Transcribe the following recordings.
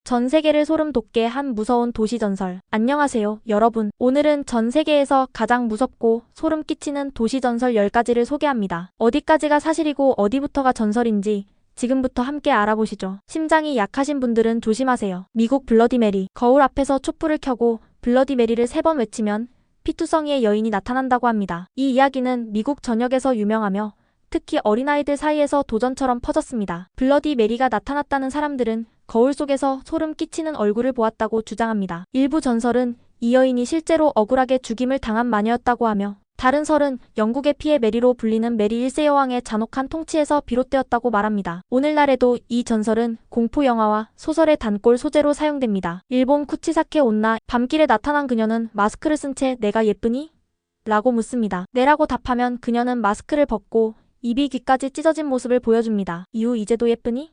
전 세계를 소름 돋게 한 무서운 도시 전설. 안녕하세요, 여러분. 오늘은 전 세계에서 가장 무섭고 소름 끼치는 도시 전설 10가지를 소개합니다. 어디까지가 사실이고 어디부터가 전설인지 지금부터 함께 알아보시죠. 심장이 약하신 분들은 조심하세요. 미국 블러디 메리. 거울 앞에서 촛불을 켜고 블러디 메리를 3번 외치면 피투성이의 여인이 나타난다고 합니다. 이 이야기는 미국 전역에서 유명하며 특히 어린아이들 사이에서 도전처럼 퍼졌습니다. 블러디 메리가 나타났다는 사람들은 거울 속에서 소름 끼치는 얼굴을 보았다고 주장합니다. 일부 전설은 이 여인이 실제로 억울하게 죽임을 당한 마녀였다고 하며, 다른 설은 영국의 피해 메리로 불리는 메리 1세 여왕의 잔혹한 통치에서 비롯되었다고 말합니다. 오늘날에도 이 전설은 공포 영화와 소설의 단골 소재로 사용됩니다. 일본 쿠치사케 온나. 밤길에 나타난 그녀는 마스크를 쓴 채 "내가 예쁘니? 라고 묻습니다. 네라고 답하면 그녀는 마스크를 벗고 입이 귀까지 찢어진 모습을 보여줍니다. 이후 "이제도 예쁘니?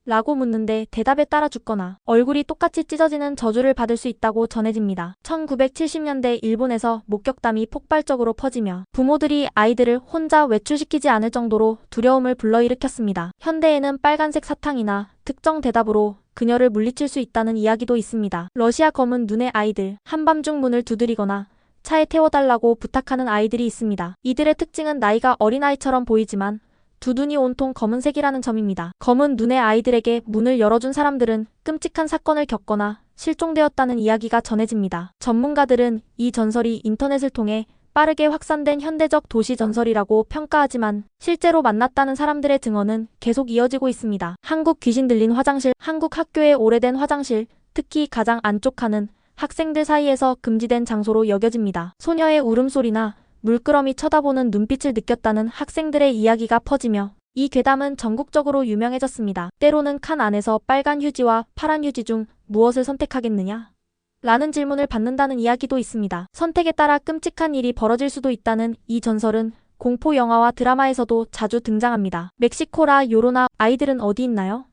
라고 묻는데 대답에 따라 죽거나 얼굴이 똑같이 찢어지는 저주를 받을 수 있다고 전해집니다. 1970년대 일본에서 목격담이 폭발적으로 퍼지며 부모들이 아이들을 혼자 외출시키지 않을 정도로 두려움을 불러일으켰습니다. 현대에는 빨간색 사탕이나 특정 대답으로 그녀를 물리칠 수 있다는 이야기도 있습니다. 러시아 검은 눈의 아이들. 한밤중 문을 두드리거나 차에 태워달라고 부탁하는 아이들이 있습니다. 이들의 특징은 나이가 어린아이처럼 보이지만 두 눈이 온통 검은색이라는 점입니다. 검은 눈의 아이들에게 문을 열어준 사람들은 끔찍한 사건을 겪거나 실종되었다는 이야기가 전해집니다. 전문가들은 이 전설이 인터넷을 통해 빠르게 확산된 현대적 도시 전설이라고 평가하지만 실제로 만났다는 사람들의 증언은 계속 이어지고 있습니다. 한국 귀신 들린 화장실. 한국 학교의 오래된 화장실, 특히 가장 안쪽 칸은 학생들 사이에서 금지된 장소로 여겨집니다. 소녀의 울음소리나 물끄러미 쳐다보는 눈빛을 느꼈다는 학생들의 이야기가 퍼지며 이 괴담은 전국적으로 유명해졌습니다. 때로는 칸 안에서 빨간 휴지와 파란 휴지 중 무엇을 선택하겠느냐? 라는 질문을 받는다는 이야기도 있습니다. 선택에 따라 끔찍한 일이 벌어질 수도 있다는 이 전설은 공포 영화와 드라마에서도 자주 등장합니다. 멕시코 라 요로나. 아이들은 어디 있나요?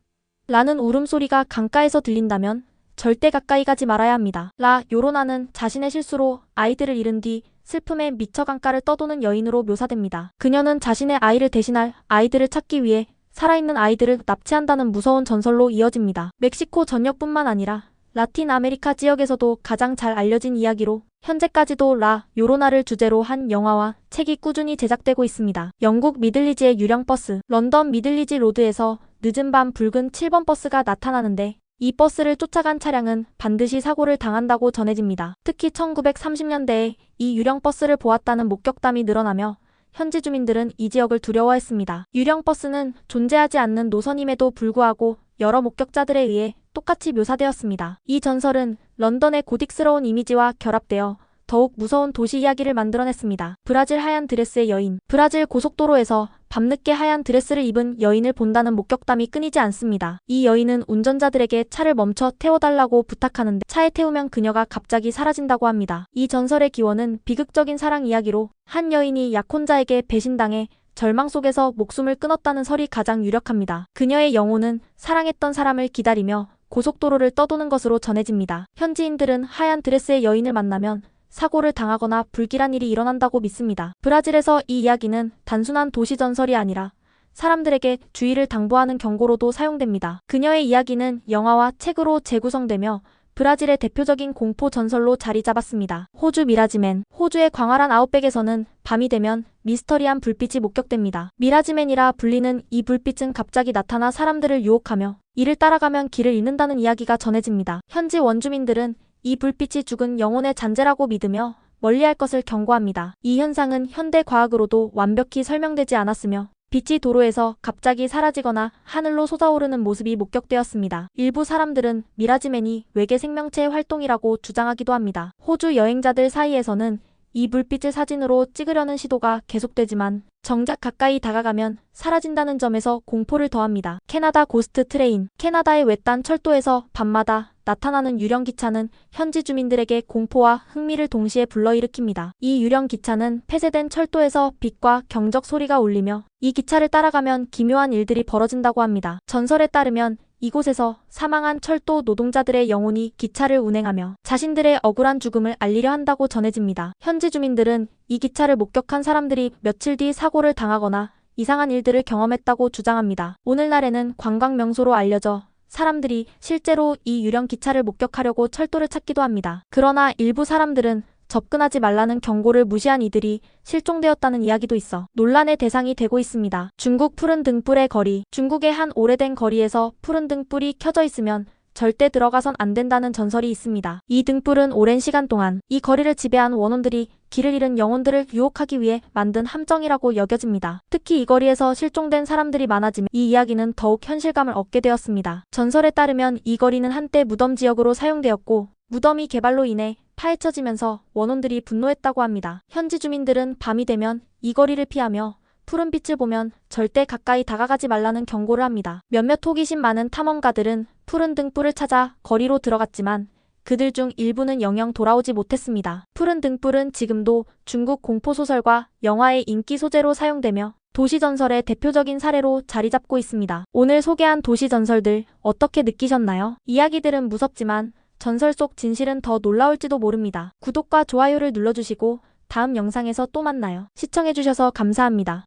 라는 울음소리가 강가에서 들린다면 절대 가까이 가지 말아야 합니다. 라 요로나는 자신의 실수로 아이들을 잃은 뒤 슬픔에 미쳐 강가를 떠도는 여인으로 묘사됩니다. 그녀는 자신의 아이를 대신할 아이들을 찾기 위해 살아있는 아이들을 납치한다는 무서운 전설로 이어집니다. 멕시코 전역뿐만 아니라 라틴 아메리카 지역에서도 가장 잘 알려진 이야기로 현재까지도 라 요로나를 주제로 한 영화와 책이 꾸준히 제작되고 있습니다. 영국 미들리지의 유령 버스. 런던 미들리지 로드에서 늦은 밤 붉은 7번 버스가 나타나는데 이 버스를 쫓아간 차량은 반드시 사고를 당한다고 전해집니다. 특히 1930년대에 이 유령 버스를 보았다는 목격담이 늘어나며 현지 주민들은 이 지역을 두려워했습니다. 유령 버스는 존재하지 않는 노선임에도 불구하고 여러 목격자들에 의해 똑같이 묘사되었습니다. 이 전설은 런던의 고딕스러운 이미지와 결합되어 더욱 무서운 도시 이야기를 만들어냈습니다. 브라질 하얀 드레스의 여인. 브라질 고속도로에서 밤늦게 하얀 드레스를 입은 여인을 본다는 목격담이 끊이지 않습니다. 이 여인은 운전자들에게 차를 멈춰 태워달라고 부탁하는데 차에 태우면 그녀가 갑자기 사라진다고 합니다. 이 전설의 기원은 비극적인 사랑 이야기로 한 여인이 약혼자에게 배신당해 절망 속에서 목숨을 끊었다는 설이 가장 유력합니다. 그녀의 영혼은 사랑했던 사람을 기다리며 고속도로를 떠도는 것으로 전해집니다. 현지인들은 하얀 드레스의 여인을 만나면 사고를 당하거나 불길한 일이 일어난다고 믿습니다. 브라질에서 이 이야기는 단순한 도시 전설이 아니라 사람들에게 주의를 당부하는 경고로도 사용됩니다. 그녀의 이야기는 영화와 책으로 재구성되며 브라질의 대표적인 공포 전설로 자리 잡았습니다. 호주 미라지맨. 호주의 광활한 아웃백에서는 밤이 되면 미스터리한 불빛이 목격됩니다. 미라지맨이라 불리는 이 불빛은 갑자기 나타나 사람들을 유혹하며 이를 따라가면 길을 잃는다는 이야기가 전해집니다. 현지 원주민들은 이 불빛이 죽은 영혼의 잔재라고 믿으며 멀리할 것을 경고합니다. 이 현상은 현대 과학으로도 완벽히 설명되지 않았으며 빛이 도로에서 갑자기 사라지거나 하늘로 솟아오르는 모습이 목격되었습니다. 일부 사람들은 미라지맨이 외계 생명체의 활동이라고 주장하기도 합니다. 호주 여행자들 사이에서는 이 불빛을 사진으로 찍으려는 시도가 계속되지만 정작 가까이 다가가면 사라진다는 점에서 공포를 더합니다. 캐나다 고스트 트레인. 캐나다의 외딴 철도에서 밤마다 나타나는 유령 기차는 현지 주민들에게 공포와 흥미를 동시에 불러일으킵니다. 이 유령 기차는 폐쇄된 철도에서 빛과 경적 소리가 울리며 이 기차를 따라가면 기묘한 일들이 벌어진다고 합니다. 전설에 따르면 이곳에서 사망한 철도 노동자들의 영혼이 기차를 운행하며 자신들의 억울한 죽음을 알리려 한다고 전해집니다. 현지 주민들은 이 기차를 목격한 사람들이 며칠 뒤 사고를 당하거나 이상한 일들을 경험했다고 주장합니다. 오늘날에는 관광 명소로 알려져 사람들이 실제로 이 유령 기차를 목격하려고 철도를 찾기도 합니다. 그러나 일부 사람들은 접근하지 말라는 경고를 무시한 이들이 실종되었다는 이야기도 있어 논란의 대상이 되고 있습니다. 중국 푸른 등불의 거리. 중국의 한 오래된 거리에서 푸른 등불이 켜져 있으면 절대 들어가선 안 된다는 전설이 있습니다. 이 등불은 오랜 시간 동안 이 거리를 지배한 원혼들이 길을 잃은 영혼들을 유혹하기 위해 만든 함정이라고 여겨집니다. 특히 이 거리에서 실종된 사람들이 많아지며 이 이야기는 더욱 현실감을 얻게 되었습니다. 전설에 따르면 이 거리는 한때 무덤 지역으로 사용되었고 무덤이 개발로 인해 파헤쳐지면서 원혼들이 분노했다고 합니다. 현지 주민들은 밤이 되면 이 거리를 피하며 푸른 빛을 보면 절대 가까이 다가가지 말라는 경고를 합니다. 몇몇 호기심 많은 탐험가들은 푸른 등불을 찾아 거리로 들어갔지만 그들 중 일부는 영영 돌아오지 못했습니다. 푸른 등불은 지금도 중국 공포소설과 영화의 인기 소재로 사용되며 도시전설의 대표적인 사례로 자리 잡고 있습니다. 오늘 소개한 도시전설들 어떻게 느끼셨나요? 이야기들은 무섭지만 전설 속 진실은 더 놀라울지도 모릅니다. 구독과 좋아요를 눌러주시고 다음 영상에서 또 만나요. 시청해주셔서 감사합니다.